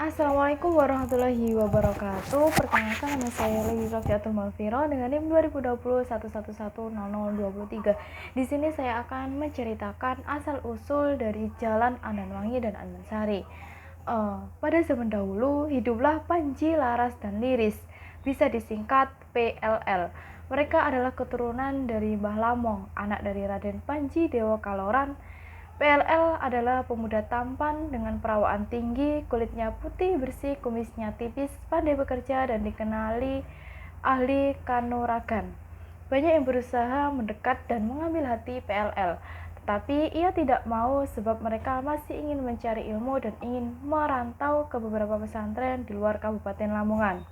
Assalamualaikum warahmatullahi wabarakatuh. Perkenalkan, nama saya Lady Rofiatul Malviro dengan NIM 202011110023. Di sini saya akan menceritakan asal-usul dari Jalan Andanwangi dan Andansari. Pada zaman dahulu, hiduplah Panji, Laras, dan Liris, bisa disingkat PLL. Mereka adalah keturunan dari Mbah Lamong, anak dari Raden Panji Dewa Kaloran. PLL adalah pemuda tampan dengan perawakan tinggi, kulitnya putih bersih, kumisnya tipis, pandai bekerja, dan dikenali ahli kanuragan. Banyak yang berusaha mendekat dan mengambil hati PLL, tetapi ia tidak mau sebab mereka masih ingin mencari ilmu dan ingin merantau ke beberapa pesantren di luar Kabupaten Lamongan.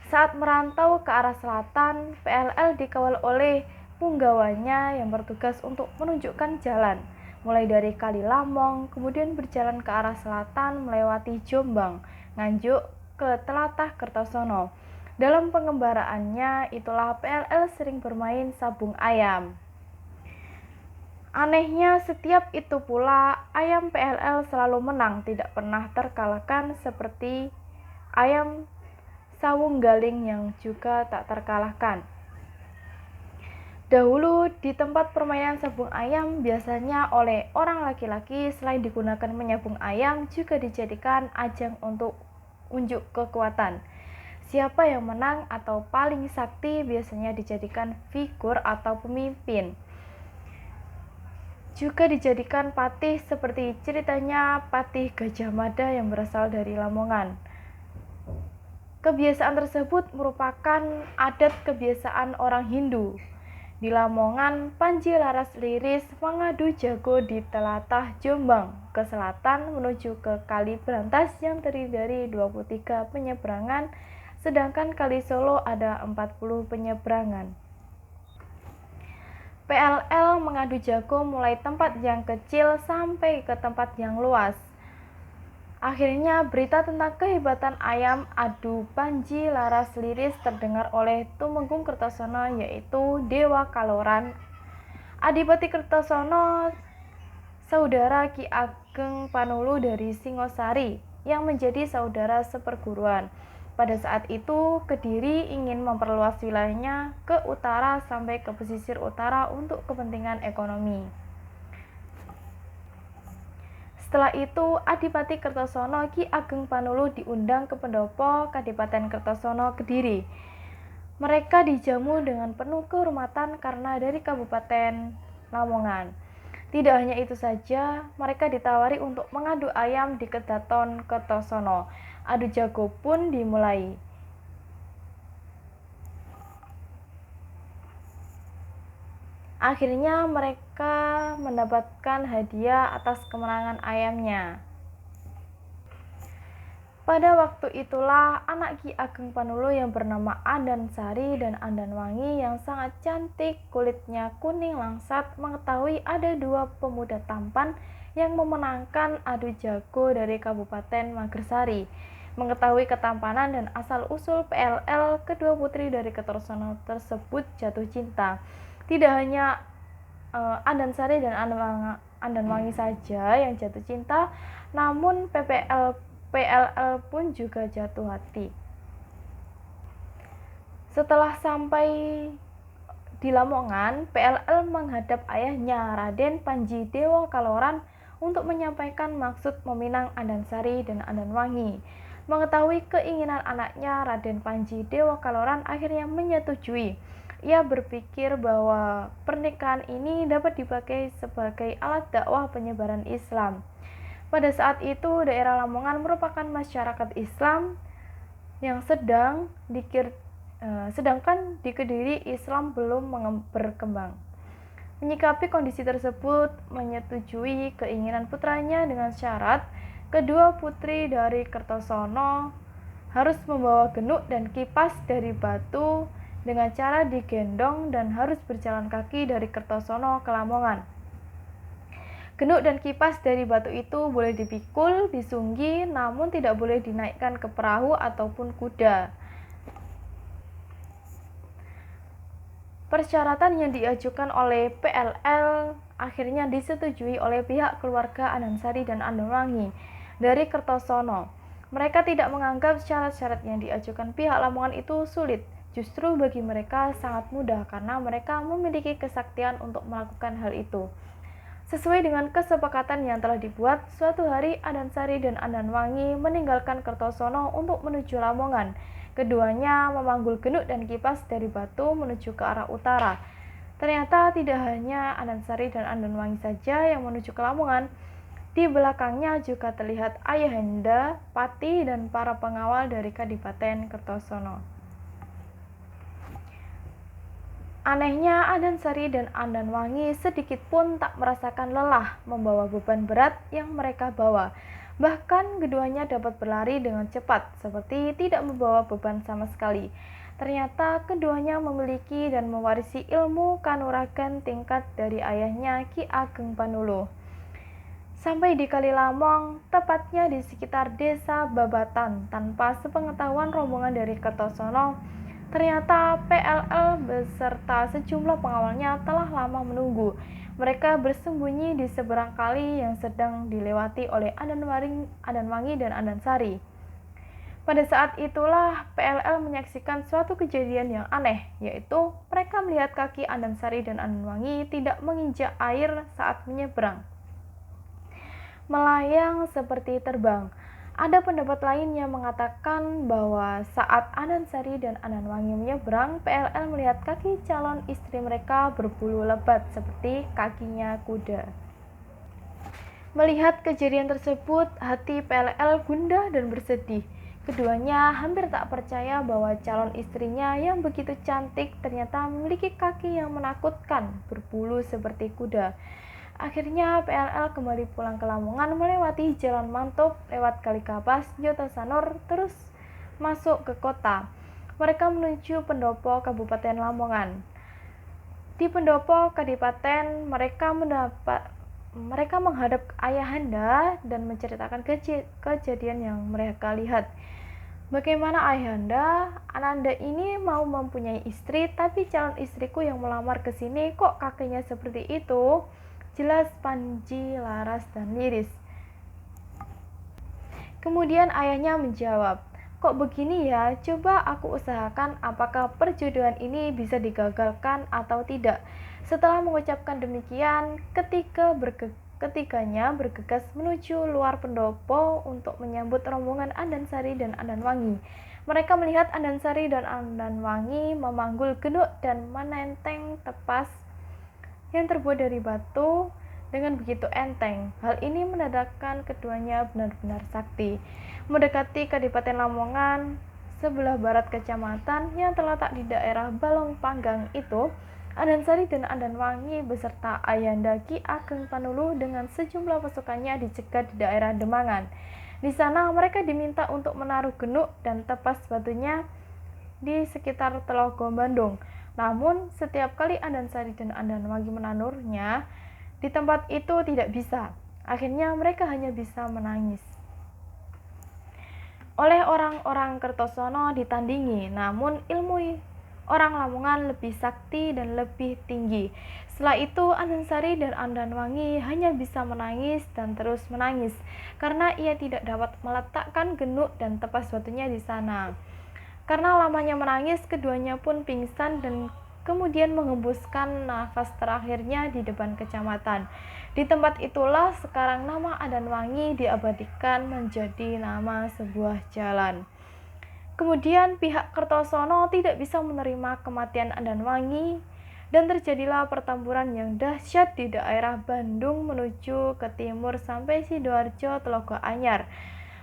Saat merantau ke arah selatan, PLL dikawal oleh punggawanya yang bertugas untuk menunjukkan jalan, mulai dari Kali Lamong, kemudian berjalan ke arah selatan melewati Jombang, Nganjuk, ke Telatah Kertosono. Dalam pengembaraannya itulah PLL sering bermain sabung ayam. Anehnya, setiap itu pula ayam PLL selalu menang, tidak pernah terkalahkan seperti ayam Sawung Galing yang juga tak terkalahkan. Dahulu di tempat permainan sabung ayam biasanya oleh orang laki-laki selain digunakan menyabung ayam juga dijadikan ajang untuk unjuk kekuatan. Siapa yang menang atau paling sakti biasanya dijadikan figur atau pemimpin. Juga dijadikan patih seperti ceritanya Patih Gajah Mada yang berasal dari Lamongan. Kebiasaan tersebut merupakan adat kebiasaan orang Hindu. Di Lamongan, Panji, Laras, Liris mengadu jago di Telatah Jombang ke selatan menuju ke Kali Brantas yang terdiri dari 23 penyeberangan, sedangkan Kali Solo ada 40 penyeberangan. PLL mengadu jago mulai tempat yang kecil sampai ke tempat yang luas. Akhirnya berita tentang kehebatan ayam adu Panji, Laras, Liris terdengar oleh Tumenggung Kertosono, yaitu Dewa Kaloran, Adipati Kertosono, saudara Ki Ageng Panulu dari Singosari, yang menjadi saudara seperguruan. Pada saat itu, Kediri ingin memperluas wilayahnya ke utara sampai ke pesisir utara untuk kepentingan ekonomi. Setelah itu, Adipati Kertosono Ki Ageng Panulu diundang ke pendopo Kadipaten Kertosono Kediri. Mereka dijamu dengan penuh kehormatan karena dari Kabupaten Lamongan. Tidak hanya itu saja, mereka ditawari untuk mengadu ayam di Kedaton Kertosono. Adu jago pun dimulai. Akhirnya mereka mendapatkan hadiah atas kemenangan ayamnya. Pada waktu itulah anak Ki Ageng Panulu yang bernama Andansari dan Andanwangi yang sangat cantik, kulitnya kuning langsat, mengetahui ada dua pemuda tampan yang memenangkan adu jago dari Kabupaten Magersari. Mengetahui ketampanan dan asal-usul PLL, kedua putri dari Kertosono tersebut jatuh cinta. Tidak hanya Andansari dan Andanwangi saja yang jatuh cinta, namun PLL pun juga jatuh hati. Setelah sampai di Lamongan, PLL menghadap ayahnya Raden Panji Dewa Kaloran untuk menyampaikan maksud meminang Andansari dan Andanwangi. Mengetahui keinginan anaknya, Raden Panji Dewa Kaloran akhirnya menyetujui. Ia berpikir bahwa pernikahan ini dapat dipakai sebagai alat dakwah penyebaran Islam. Pada saat itu, daerah Lamongan merupakan masyarakat Islam yang sedangkan di Kediri Islam belum berkembang. Menyikapi kondisi tersebut, menyetujui keinginan putranya dengan syarat kedua putri dari Kertosono harus membawa genuk dan kipas dari Batu dengan cara digendong dan harus berjalan kaki dari Kertosono ke Lamongan. Genuk dan kipas dari Batu itu boleh dipikul, disunggi, namun tidak boleh dinaikkan ke perahu ataupun kuda. Persyaratan yang diajukan oleh PLL akhirnya disetujui oleh pihak keluarga Andansari dan Andanwangi. dari Kertosono. Mereka tidak menganggap syarat-syarat yang diajukan pihak Lamongan itu sulit. Justru bagi mereka sangat mudah karena mereka memiliki kesaktian untuk melakukan hal itu. Sesuai dengan kesepakatan yang telah dibuat, suatu hari Andansari dan Andanwangi meninggalkan Kertosono untuk menuju Lamongan. Keduanya memanggul genuk dan kipas dari Batu menuju ke arah utara. Ternyata tidak hanya Andansari dan Andanwangi saja yang menuju ke Lamongan. Di belakangnya juga terlihat Ayahanda, Pati, dan para pengawal dari Kadipaten Kertosono. Anehnya, Andansari dan Andanwangi sedikit pun tak merasakan lelah membawa beban berat yang mereka bawa. Bahkan keduanya dapat berlari dengan cepat, seperti tidak membawa beban sama sekali. Ternyata keduanya memiliki dan mewarisi ilmu kanuragan tingkat dari ayahnya Ki Ageng Panuluh. Sampai di Kalilamong, tepatnya di sekitar desa Babatan, tanpa sepengetahuan rombongan dari Kertosono, ternyata PLL beserta sejumlah pengawalnya telah lama menunggu. Mereka bersembunyi di seberang kali yang sedang dilewati oleh Andanwangi dan Andansari. Pada saat itulah PLL menyaksikan suatu kejadian yang aneh, yaitu mereka melihat kaki Andansari dan Andanwangi tidak menginjak air saat menyeberang. Melayang seperti terbang. Ada pendapat lain yang mengatakan bahwa saat Andansari dan Andanwangi menyeberang, PLL melihat kaki calon istri mereka berbulu lebat seperti kakinya kuda. Melihat kejadian tersebut, hati PLL gundah dan bersedih. Keduanya hampir tak percaya bahwa calon istrinya yang begitu cantik ternyata memiliki kaki yang menakutkan, berbulu seperti kuda. Akhirnya PLL kembali pulang ke Lamongan melewati Jalan Mantop, lewat Kalikapas, Jotosanur, terus masuk ke kota. Mereka menuju Pendopo, Kabupaten Lamongan. Di Pendopo, Kadipaten, mereka menghadap Ayahanda dan menceritakan kejadian yang mereka lihat. Bagaimana Ayahanda, Ananda ini mau mempunyai istri, tapi calon istriku yang melamar ke sini kok kakinya seperti itu? Jelas Panji, Laras, dan Liris. Kemudian ayahnya menjawab, kok begini ya, coba aku usahakan apakah perjodohan ini bisa digagalkan atau tidak. Setelah mengucapkan demikian, ketiganya bergegas menuju luar Pendopo untuk menyambut rombongan Andansari dan Andanwangi. Mereka melihat Andansari dan Andanwangi memanggul genuk dan menenteng tepas yang terbuat dari batu dengan begitu enteng. Hal ini menandakan keduanya benar-benar sakti. Mendekati Kadipaten Lamongan, sebelah barat kecamatan yang terletak di daerah Balong Panggang itu, Andansari dan Andanwangi beserta Ayahanda Ki Ageng Panuluh dengan sejumlah pasukannya dicegat di daerah Demangan. Di sana mereka diminta untuk menaruh genuk dan tepas batunya di sekitar Telogo Bandung. Namun, setiap kali Andansari dan Andanwangi menanurnya, di tempat itu tidak bisa. Akhirnya mereka hanya bisa menangis. Oleh orang-orang Kertosono ditandingi, namun ilmu orang Lamongan lebih sakti dan lebih tinggi. Setelah itu, Andansari dan Andanwangi hanya bisa menangis dan terus menangis, karena ia tidak dapat meletakkan genuk dan tepas batunya di sana. Karena lamanya menangis, keduanya pun pingsan dan kemudian mengembuskan nafas terakhirnya di depan kecamatan. Di tempat itulah sekarang nama Andanwangi diabadikan menjadi nama sebuah jalan. Kemudian pihak Kertosono tidak bisa menerima kematian Andanwangi dan terjadilah pertempuran yang dahsyat di daerah Bandung menuju ke timur sampai Sidoarjo, Telogo Anyar,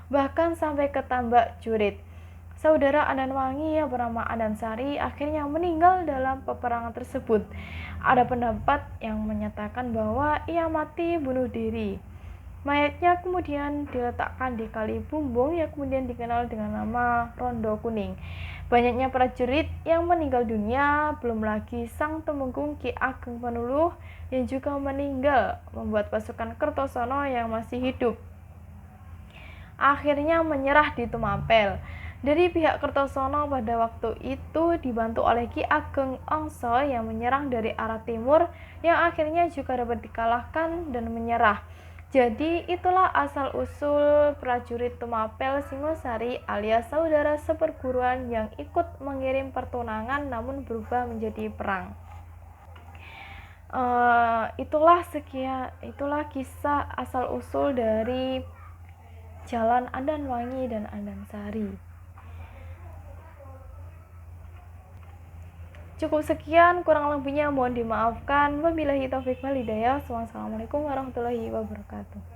bahkan sampai ke Tambak Jurit. Saudara Andanwangi yang bernama Andansari akhirnya meninggal dalam peperangan tersebut. Ada pendapat yang menyatakan bahwa ia mati bunuh diri. Mayatnya kemudian diletakkan di Kali Bumbung yang kemudian dikenal dengan nama Rondo Kuning. Banyaknya prajurit yang meninggal dunia, belum lagi Sang Temenggung Ki Ageng Panuluh yang juga meninggal, membuat pasukan Kertosono yang masih hidup akhirnya menyerah di Tumapel. Dari pihak Kertosono pada waktu itu dibantu oleh Ki Ageng Ongso yang menyerang dari arah timur yang akhirnya juga dapat dikalahkan dan menyerah. Jadi itulah asal-usul prajurit Tumapel Singosari alias saudara seperguruan yang ikut mengirim pertunangan namun berubah menjadi perang. Itulah kisah asal-usul dari Jalan Andanwangi dan Andansari. Cukup sekian, kurang lebihnya mohon dimaafkan. Wabillahi taufiq wal hidayah. Wassalamualaikum warahmatullahi wabarakatuh.